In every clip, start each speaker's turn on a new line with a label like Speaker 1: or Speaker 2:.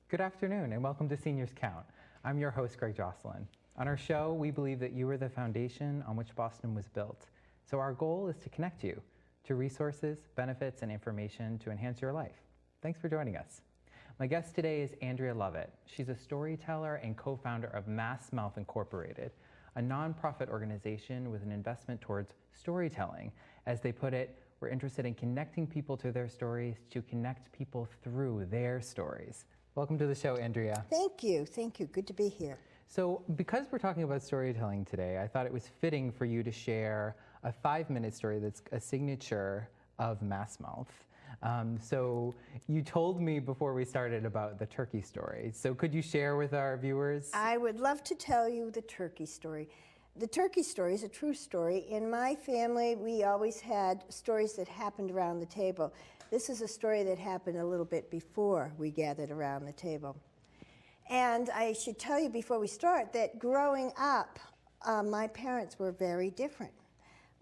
Speaker 1: Good afternoon and welcome to Seniors Count. I'm your host, Greg Jocelyn. On our show, we believe that you are the foundation on which Boston was built. So our goal is to connect you to resources, benefits, and information to enhance your life. Thanks for joining us. My guest today is Andrea Lovett. She's a storyteller and co-founder of Mass Mouth Incorporated, a nonprofit organization with an investment towards storytelling. As they put it, we're interested in connecting people to their stories to connect people through their stories. Welcome to the show, Andrea.
Speaker 2: Thank you. Thank you. Good to be here.
Speaker 1: So because we're talking about storytelling today, I thought it was fitting for you to share a 5-minute story that's a signature of Mass Mouth. So you told me before we started about the turkey story. So could you share with our viewers?
Speaker 2: I would love to tell you the turkey story. The turkey story is a true story. In my family, we always had stories that happened around the table. This is a story that happened a little bit before we gathered around the table. And I should tell you before we start that growing up, my parents were very different.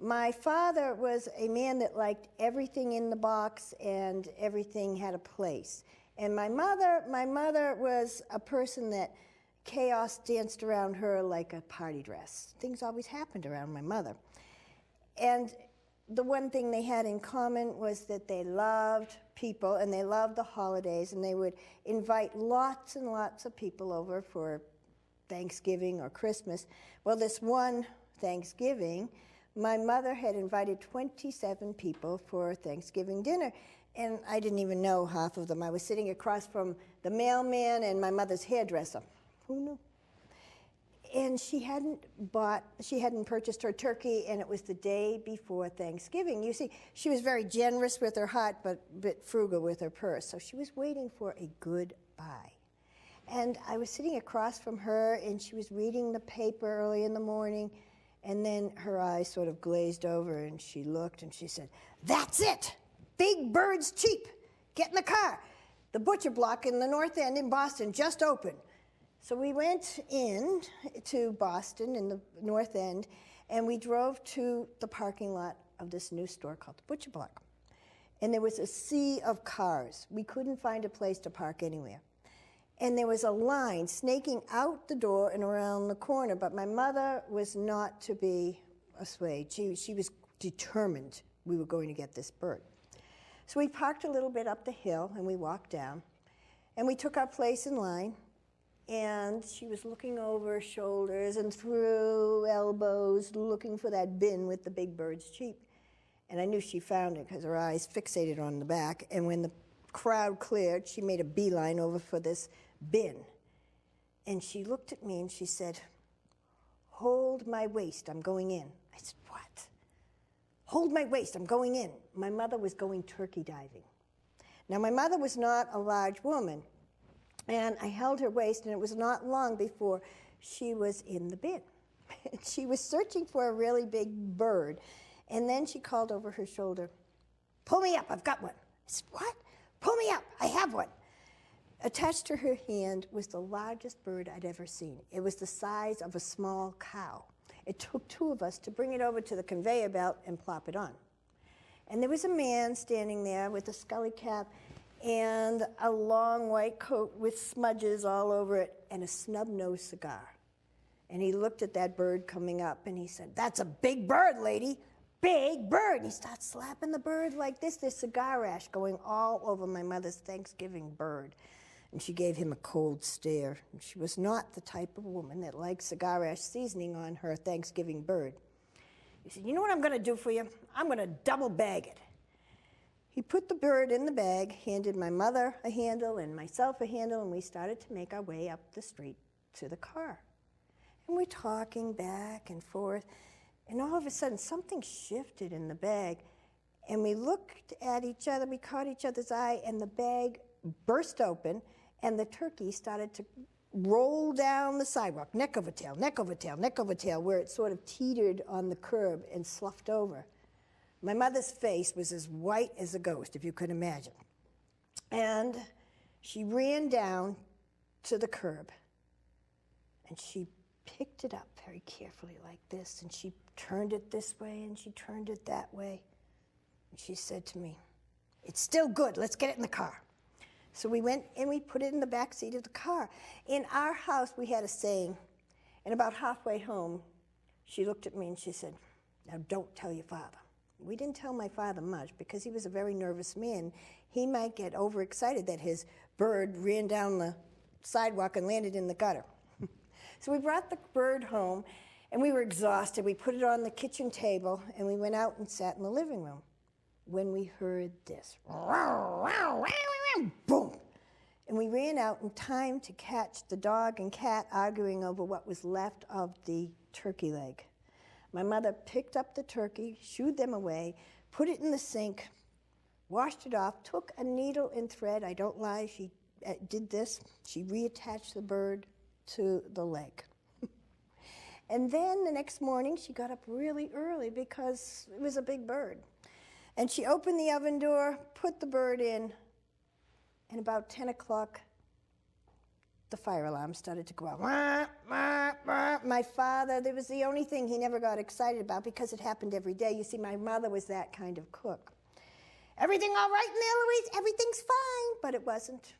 Speaker 2: My father was a man that liked everything in the box and everything had a place. And my mother was a person that chaos danced around her like a party dress. Things always happened around my mother. And the one thing they had in common was that they loved people and they loved the holidays, and they would invite lots and lots of people over for Thanksgiving or Christmas. Well, this one Thanksgiving, my mother had invited 27 people for Thanksgiving dinner, and I didn't even know half of them. I was sitting across from the mailman and my mother's hairdresser. Who knew? And she hadn't purchased her turkey, and it was the day before Thanksgiving. You see, she was very generous with her heart, but a bit frugal with her purse. So she was waiting for a good buy. And I was sitting across from her, and she was reading the paper early in the morning, and then her eyes sort of glazed over, and she looked, and she said, "That's it! Big Bird's cheap! Get in the car! The butcher block in the North End in Boston just opened." So we went in to Boston in the North End, and we drove to the parking lot of this new store called the Butcher Block. And there was a sea of cars. We couldn't find a place to park anywhere. And there was a line snaking out the door and around the corner, but my mother was not to be assuaged. She was determined we were going to get this bird. So we parked a little bit up the hill, and we walked down, and we took our place in line. And she was looking over shoulders and through elbows, looking for that bin with the Big Bird's cheap. And I knew she found it because her eyes fixated on the back. And when the crowd cleared, she made a beeline over for this bin. And she looked at me and she said, "Hold my waist, I'm going in." I said, "What?" "Hold my waist, I'm going in." My mother was going turkey diving. Now, my mother was not a large woman. And I held her waist, and it was not long before she was in the bin. She was searching for a really big bird. And then she called over her shoulder, "Pull me up, I've got one." I said, "What?" "Pull me up, I have one." Attached to her hand was the largest bird I'd ever seen. It was the size of a small cow. It took 2 of us to bring it over to the conveyor belt and plop it on. And there was a man standing there with a scully cap and a long white coat with smudges all over it and a snub-nosed cigar. And he looked at that bird coming up and he said, "That's a big bird, lady, big bird." And he starts slapping the bird like this. There's cigar ash going all over my mother's Thanksgiving bird. And she gave him a cold stare. And she was not the type of woman that liked cigar ash seasoning on her Thanksgiving bird. He said, "You know what I'm going to do for you? I'm going to double bag it." He put the bird in the bag, handed my mother a handle and myself a handle, and we started to make our way up the street to the car. And we're talking back and forth, and all of a sudden something shifted in the bag, and we looked at each other, we caught each other's eye, and the bag burst open, and the turkey started to roll down the sidewalk, neck over tail, neck over tail, neck over tail, where it sort of teetered on the curb and sloughed over. My mother's face was as white as a ghost, if you could imagine. And she ran down to the curb, and she picked it up very carefully like this, and she turned it this way, and she turned it that way. And she said to me, "It's still good, let's get it in the car." So we went and we put it in the back seat of the car. In our house, we had a saying, and about halfway home, she looked at me and she said, "Now don't tell your father." We didn't tell my father much because he was a very nervous man. He might get overexcited that his bird ran down the sidewalk and landed in the gutter. So we brought the bird home, and we were exhausted. We put it on the kitchen table, and we went out and sat in the living room. When we heard this, boom, and we ran out in time to catch the dog and cat arguing over what was left of the turkey leg. My mother picked up the turkey, shooed them away, put it in the sink, washed it off, took a needle and thread, I don't lie, she did this, she reattached the bird to the leg. And then the next morning she got up really early because it was a big bird. And she opened the oven door, put the bird in, and about 10 o'clock, the fire alarm started to go out. Wah, wah, wah. My father, that was the only thing he never got excited about because it happened every day. You see, my mother was that kind of cook. "Everything all right in there, Louise? Everything's fine." But it wasn't.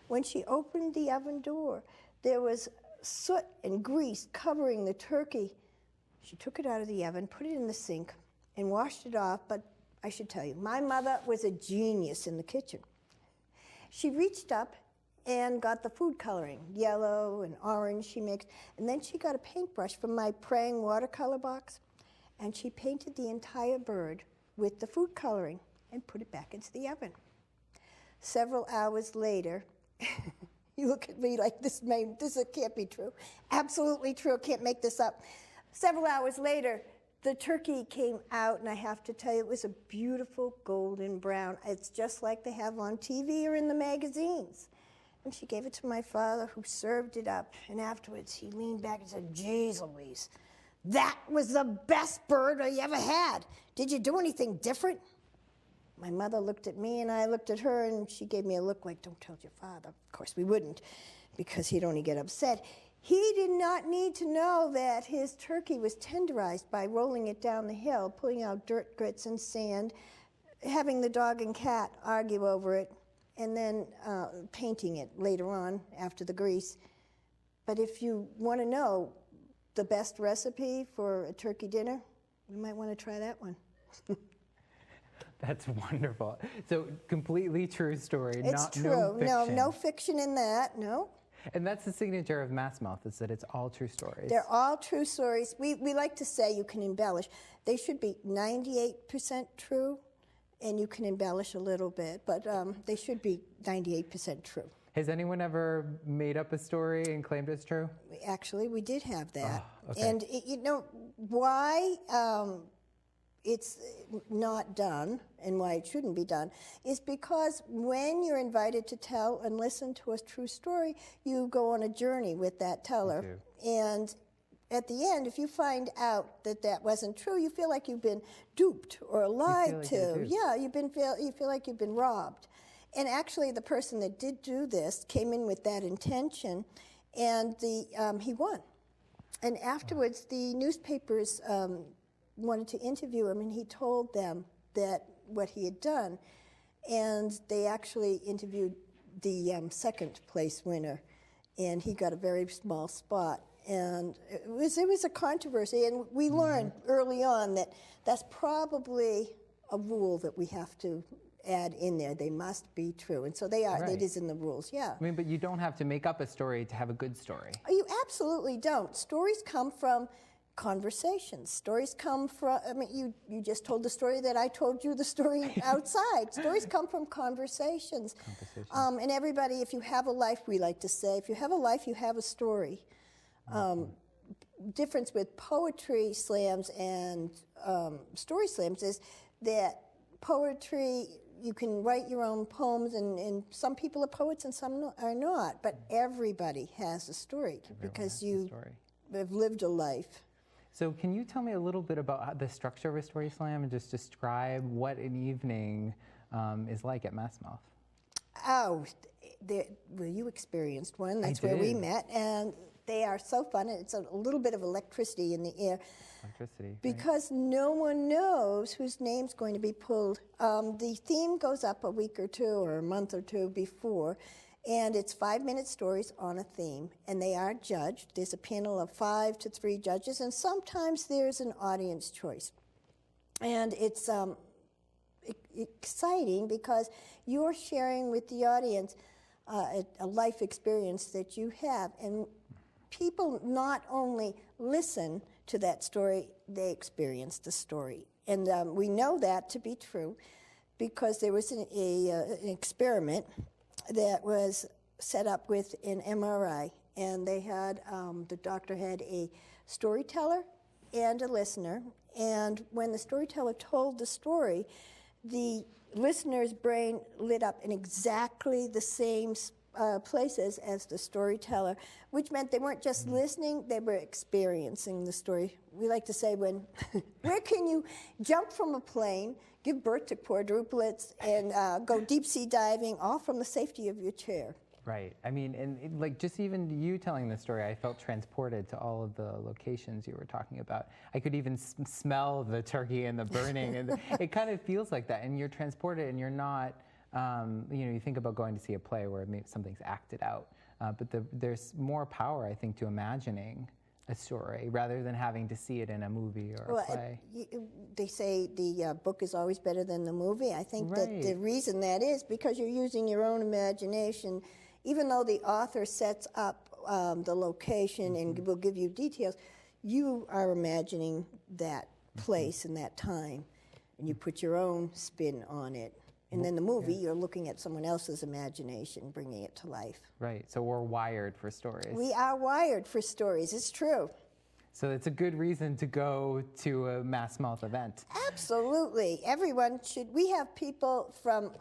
Speaker 2: When she opened the oven door, there was soot and grease covering the turkey. She took it out of the oven, put it in the sink, and washed it off. But I should tell you, my mother was a genius in the kitchen. She reached up and got the food coloring, yellow and orange she mixed, and then she got a paintbrush from my praying watercolor box, and she painted the entire bird with the food coloring and put it back into the oven. Several hours later, you look at me like this can't be true. Absolutely true, can't make this up. Several hours later, the turkey came out, and I have to tell you, it was a beautiful golden brown. It's just like they have on TV or in the magazines. And she gave it to my father, who served it up. And afterwards, he leaned back and said, "Geez, Louise, that was the best bird I ever had. Did you do anything different?" My mother looked at me, and I looked at her, and she gave me a look like, "Don't tell your father." Of course, we wouldn't, because he'd only get upset. He did not need to know that his turkey was tenderized by rolling it down the hill, pulling out dirt, grits, and sand, having the dog and cat argue over it, and then painting it later on after the grease. But if you want to know the best recipe for a turkey dinner, you might want to try that one.
Speaker 1: That's wonderful. So completely true story.
Speaker 2: It's true.
Speaker 1: No fiction.
Speaker 2: No fiction in that, no.
Speaker 1: And that's the signature of Mass Mouth, is that it's all true stories.
Speaker 2: They're all true stories. We like to say you can embellish. They should be 98% true, and you can embellish a little bit, but they should be 98% true.
Speaker 1: Has anyone ever made up a story and claimed it's true?
Speaker 2: Actually, we did have that.
Speaker 1: Oh, okay.
Speaker 2: And you know why it's not done and why it shouldn't be done is because when you're invited to tell and listen to a true story, you go on a journey with that teller. And at the end, if you find out that that wasn't true, you feel like you've been duped or lied to. Yeah, you feel like you've been robbed. And actually, the person that did do this came in with that intention, and he won. And afterwards, the newspapers wanted to interview him, and he told them that what he had done. And they actually interviewed the second place winner, and he got a very small spot. And it was a controversy, and we learned early on that that's probably a rule that we have to add in there. They must be true, and so they are. Right. It is in the rules, yeah.
Speaker 1: I mean, but you don't have to make up a story to have a good story.
Speaker 2: You absolutely don't. Stories come from conversations. Stories come from, I mean, you just told the story that I told you the story outside. Stories come from conversations. And everybody, if you have a life, we like to say, if you have a life, you have a story. difference with poetry slams and story slams is that poetry, you can write your own poems, and some people are poets and some are not, but everybody has a story because you have lived a life.
Speaker 1: So can you tell me a little bit about the structure of a story slam and just describe what an evening is like at Massmouth?
Speaker 2: Oh, well, you experienced one. That's where we met, and they are so fun. It's a little bit of electricity in the air.
Speaker 1: Electricity.
Speaker 2: Because no one knows whose name's going to be pulled. The theme goes up a week or two or a month or two before, and it's 5-minute stories on a theme, and they are judged. There's a panel of 5 to 3 judges, and sometimes there's an audience choice. And it's exciting because you're sharing with the audience a life experience that you have, and people not only listen to that story, they experience the story. And we know that to be true because there was an experiment that was set up with an MRI, and they had, the doctor had a storyteller and a listener, and when the storyteller told the story, the listener's brain lit up in exactly the same places as the storyteller, which meant they weren't just listening, they were experiencing the story. We like to say where can you jump from a plane, give birth to quadruplets, and go deep sea diving, all from the safety of your chair?
Speaker 1: Right. I mean, and like just even you telling the story, I felt transported to all of the locations you were talking about. I could even smell the turkey and the burning, and it kind of feels like that. And you're transported, and you're not. You think about going to see a play where maybe something's acted out, but there's more power, I think, to imagining a story rather than having to see it in a movie or a play.
Speaker 2: They say the book is always better than the movie. I think that the reason that is because you're using your own imagination. Even though the author sets up the location and will give you details, you are imagining that place and that time, and you put your own spin on it. And then the movie, you're looking at someone else's imagination, bringing it to life.
Speaker 1: Right, so we're wired for stories.
Speaker 2: We are wired for stories, it's true.
Speaker 1: So it's a good reason to go to a Massmouth event.
Speaker 2: Absolutely, everyone should. We have people from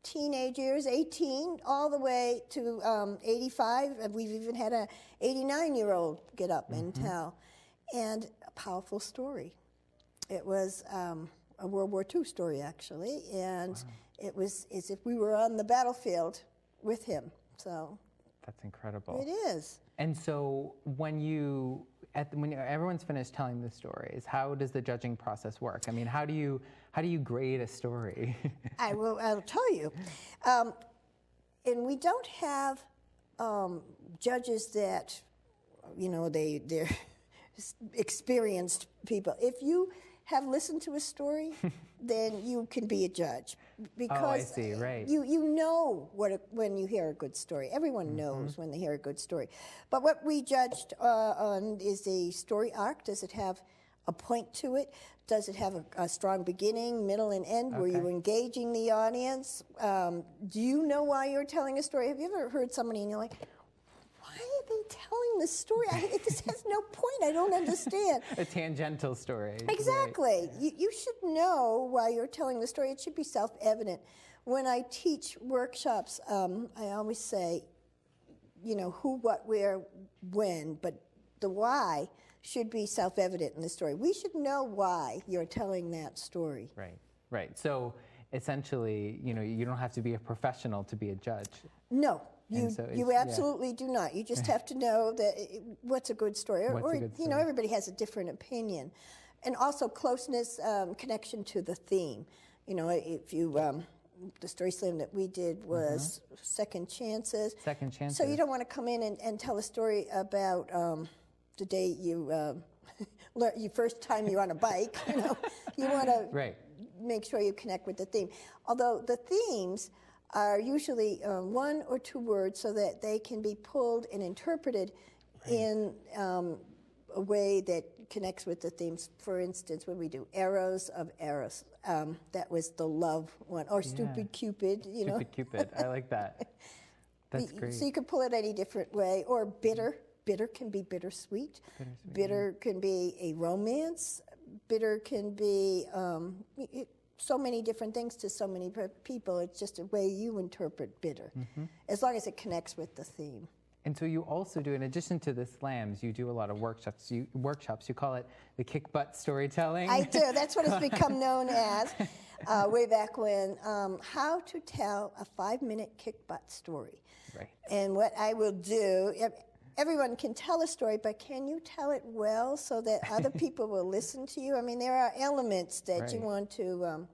Speaker 2: teenage years, 18, all the way to 85. We've even had a 89-year-old get up and tell. And a powerful story. It was a World War II story, actually, and it was as if we were on the battlefield with him. So
Speaker 1: that's incredible.
Speaker 2: It is.
Speaker 1: And so when everyone's finished telling the stories, how does the judging process work? I mean, how do you grade a story?
Speaker 2: I'll tell you. And we don't have judges that, they're experienced people. If you have listened to a story, then you can be a judge. Because
Speaker 1: I see, right.
Speaker 2: You know when you hear a good story. Everyone knows when they hear a good story. But what we judged on is the story arc. Does it have a point to it? Does it have a strong beginning, middle, and end? Were you engaging the audience? Do you know why you're telling a story? Have you ever heard somebody and you're like, why are they telling this story? This has no point. I don't understand.
Speaker 1: A tangential story.
Speaker 2: Exactly. Right. You should know why you're telling the story. It should be self-evident. When I teach workshops, I always say, who, what, where, when, but the why should be self-evident in the story. We should know why you're telling that story.
Speaker 1: Right. So essentially, you don't have to be a professional to be a judge.
Speaker 2: No. You absolutely do not. You just have to know that what's a good story. Everybody has a different opinion. And also closeness, connection to the theme. If you, the story slam that we did was Second Chances.
Speaker 1: Second Chances.
Speaker 2: So you don't want to come in and tell a story about the day you first time you're on a bike. You want to make sure you connect with the theme. Although the themes are usually 1 or 2 words so that they can be pulled and interpreted in a way that connects with the themes. For instance, when we do Arrows of Eros, that was the love one, or Stupid Cupid.
Speaker 1: Stupid Cupid, I like that. That's great.
Speaker 2: So you could pull it any different way, or Bitter. Bitter can be bittersweet.
Speaker 1: Bittersweet,
Speaker 2: Bitter can be a romance. Bitter can be so many different things to so many people. It's just a way you interpret bitter, as long as it connects with the theme.
Speaker 1: And so you also do, in addition to the slams, you do a lot of workshops. You call it the kick butt storytelling.
Speaker 2: I do. That's what it's become known as way back when. How to tell a 5-minute kick butt story.
Speaker 1: Right.
Speaker 2: And what I will do, everyone can tell a story, but can you tell it well so that other people will listen to you? I mean, there are elements that you want to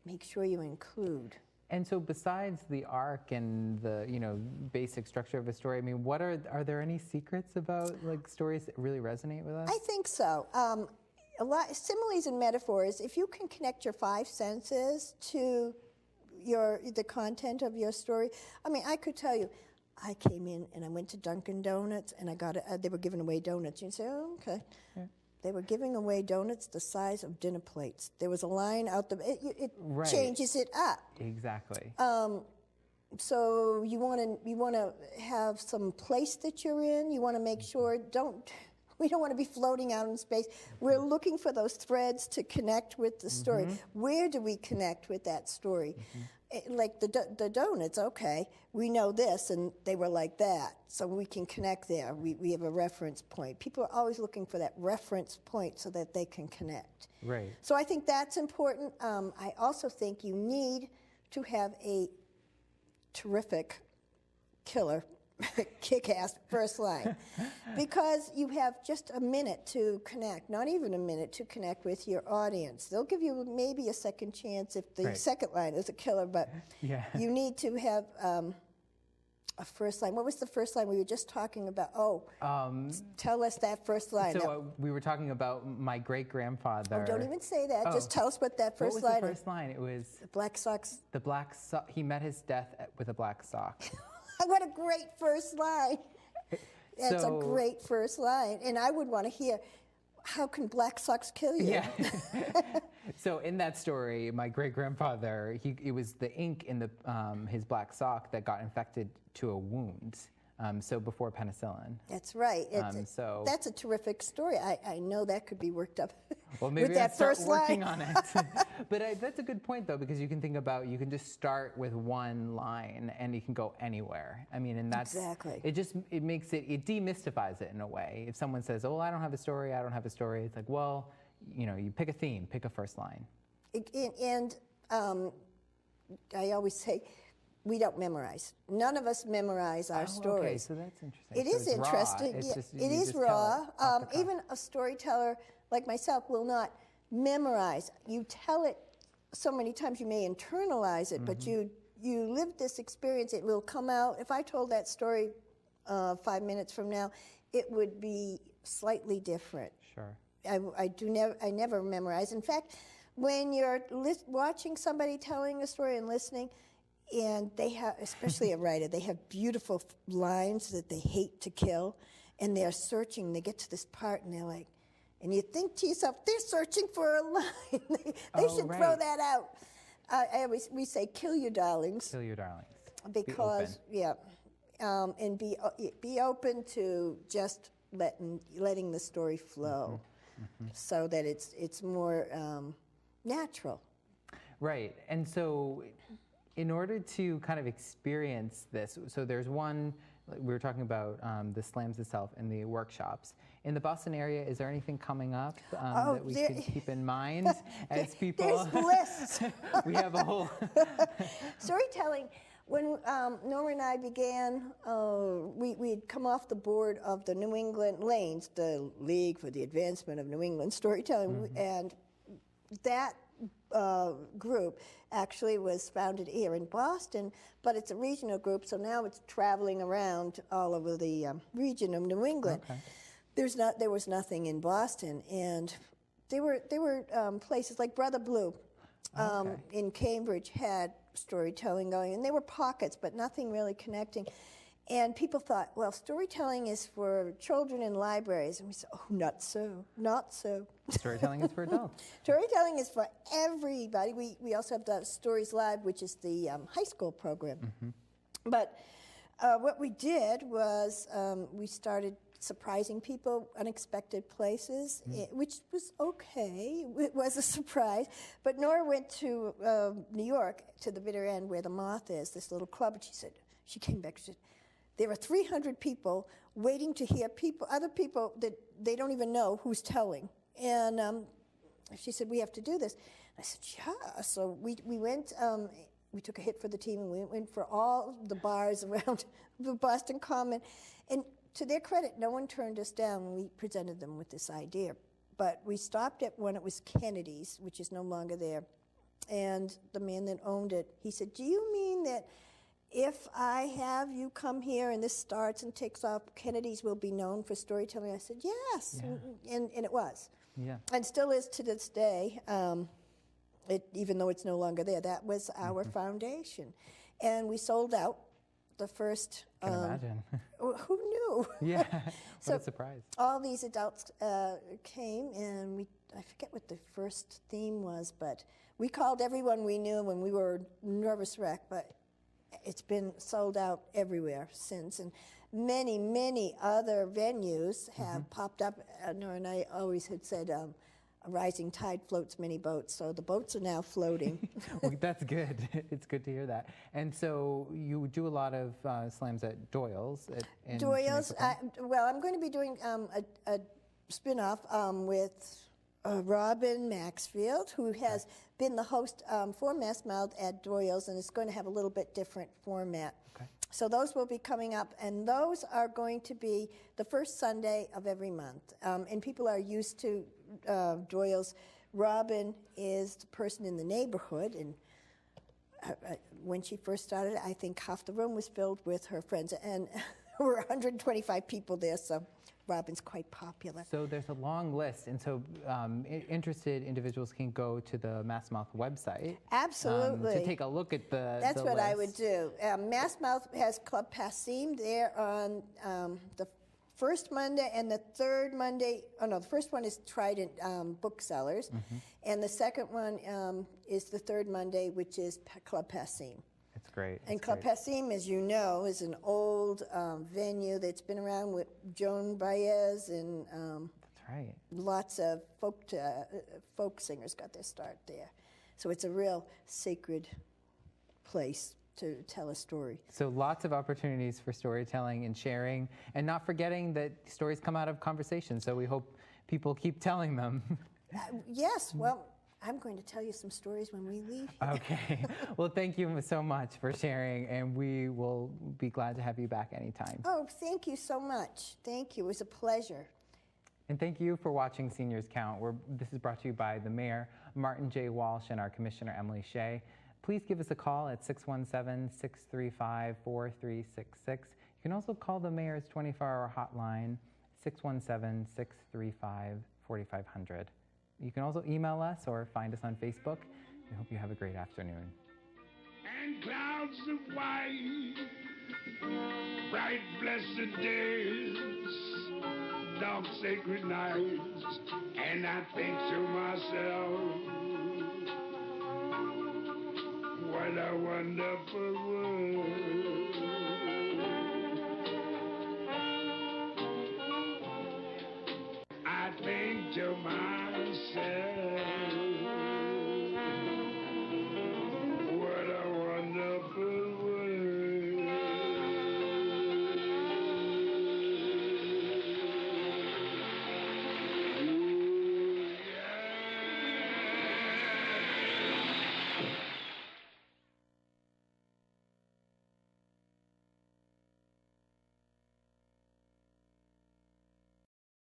Speaker 2: make sure you include.
Speaker 1: And so besides the arc and the basic structure of a story, I mean, what are there any secrets about like stories that really resonate with us?
Speaker 2: I think so. A lot similes and metaphors. If you can connect your 5 senses to the content of your story, I mean, I could tell you, I came in and I went to Dunkin' Donuts and I got they were giving away donuts. You say, oh, okay. Yeah. They were giving away donuts the size of dinner plates. There was a line out the. It changes it up.
Speaker 1: Exactly.
Speaker 2: So you want to have some place that you're in. You want to make sure we don't want to be floating out in space. We're looking for those threads to connect with the story. Where do we connect with that story? Like the donuts, okay, we know this, and they were like that, so we can connect there. We have a reference point. People are always looking for that reference point so that they can connect.
Speaker 1: Right.
Speaker 2: So I think that's important. I also think you need to have a terrific, killer, kick-ass first line, because you have just a minute to connect, not even a minute to connect with your audience. They'll give you maybe a second chance if the second line is a killer, but you need to have a first line. What was the first line we were just talking about? Tell us that first line.
Speaker 1: So we were talking about my great-grandfather.
Speaker 2: Oh, don't even say that. Just tell us what that first line is.
Speaker 1: What was the first line? It was...
Speaker 2: The black socks.
Speaker 1: The black sock. He met his death with a black sock.
Speaker 2: What a great first line. That's a great first line. And I would want to hear, how can black socks kill you?
Speaker 1: Yeah. So in that story, my great-grandfather, it was the ink in his black sock that got infected to a wound. So before penicillin.
Speaker 2: That's right. That's a terrific story. I know that could be worked up.
Speaker 1: Well, maybe
Speaker 2: with that
Speaker 1: start working on it. But that's a good point, though, because you can think about, you can just start with one line and you can go anywhere. I mean, and that's
Speaker 2: exactly.
Speaker 1: It demystifies it in a way. If someone says, "Oh, I don't have a story," it's like, well, you pick a theme, pick a first line.
Speaker 2: And I always say, we don't memorize. None of us memorize our stories.
Speaker 1: Okay, so that's interesting.
Speaker 2: It is interesting. It is raw. Even a storyteller like myself will not memorize. You tell it so many times, you may internalize it, but you live this experience. It will come out. If I told that story 5 minutes from now, it would be slightly different.
Speaker 1: Sure.
Speaker 2: I never memorize. In fact, when you're watching somebody telling a story and listening, and they have, especially a writer, they have beautiful lines that they hate to kill, and they're searching. They get to this part, and they're like, and you think to yourself, they're searching for a line. they should throw that out. We say, kill your darlings.
Speaker 1: Kill your darlings.
Speaker 2: Because, and be open to just letting the story flow, so that it's more natural.
Speaker 1: Right, and so in order to kind of experience this, so there's one, we were talking about the slams itself and the workshops. In the Boston area, is there anything coming up that we should keep in mind as people?
Speaker 2: There's lists.
Speaker 1: We have a whole...
Speaker 2: Storytelling, when Norma and I began, we'd come off the board of the New England Lanes, the League for the Advancement of New England Storytelling, and that group actually was founded here in Boston, but it's a regional group, so now it's traveling around all over the region of New England.
Speaker 1: Okay.
Speaker 2: There was nothing in Boston, and there were places like Brother Blue in Cambridge had storytelling going, and there were pockets, but nothing really connecting. And people thought, well, storytelling is for children in libraries. And we said, oh, not so, not so.
Speaker 1: Storytelling is for adults.
Speaker 2: Storytelling is for everybody. We also have the Stories Live, which is the high school program. But what we did was we started surprising people, unexpected places, which was okay. It was a surprise. But Nora went to New York, to the bitter end where the Moth is, this little club, and she came back, she said, there are 300 people waiting to hear other people that they don't even know who's telling. And she said, we have to do this. I said, yeah. So we went, we took a hit for the team, and we went for all the bars around the Boston Common. And to their credit, no one turned us down when we presented them with this idea. But we stopped at when it was Kennedy's, which is no longer there. And the man that owned it, he said, do you mean that if I have you come here and this starts and takes off, Kennedy's will be known for storytelling? I said, yes. Yeah. And it was. Yeah. And still is to this day, even though it's no longer there. That was our foundation. And we sold out the first.
Speaker 1: Can imagine.
Speaker 2: Who knew?
Speaker 1: Yeah, what a surprise.
Speaker 2: All these adults came, and I forget what the first theme was, but we called everyone we knew when we were nervous wreck, but it's been sold out everywhere since. And many, many other venues have popped up. Nora and I always had said, a rising tide floats many boats, so the boats are now floating.
Speaker 1: Well, that's good. It's good to hear that. And so you do a lot of slams at Doyle's.
Speaker 2: Doyle's, well, I'm going to be doing a spin-off with Robin Maxfield, who has been the host for Mass Mouth at Doyle's, and is going to have a little bit different format. Okay. So those will be coming up, and those are going to be the first Sunday of every month. And people are used to Doyle's. Robin is the person in the neighborhood, and when she first started, I think half the room was filled with her friends, and there were 125 people there, so Robin's quite popular.
Speaker 1: So there's a long list, and so interested individuals can go to the Mass Mouth website.
Speaker 2: Absolutely.
Speaker 1: To take a look at
Speaker 2: That's what
Speaker 1: list.
Speaker 2: I would do. Mass Mouth has Club Passim there on the first Monday and the third Monday. Oh no, the first one is Trident Booksellers, and the second one is the third Monday, which is Club Passim.
Speaker 1: It's great.
Speaker 2: And Club Passim, as you know, is an old venue that's been around with Joan Baez and
Speaker 1: that's right.
Speaker 2: Lots of folk singers got their start there. So it's a real sacred place to tell a story.
Speaker 1: So lots of opportunities for storytelling and sharing, and not forgetting that stories come out of conversation. So we hope people keep telling them.
Speaker 2: Yes, well, I'm going to tell you some stories when we leave.
Speaker 1: Okay. Well, thank you so much for sharing, and we will be glad to have you back anytime.
Speaker 2: Oh, thank you so much. Thank you. It was a pleasure.
Speaker 1: And thank you for watching Seniors Count. This is brought to you by the Mayor, Martin J. Walsh, and our Commissioner, Emily Shea. Please give us a call at 617-635-4366. You can also call the Mayor's 24-hour hotline, 617-635-4500. You can also email us or find us on Facebook. We hope you have a great afternoon.
Speaker 3: And clouds of white, bright blessed days, dark sacred nights, and I think to myself, what a wonderful world. I think to myself,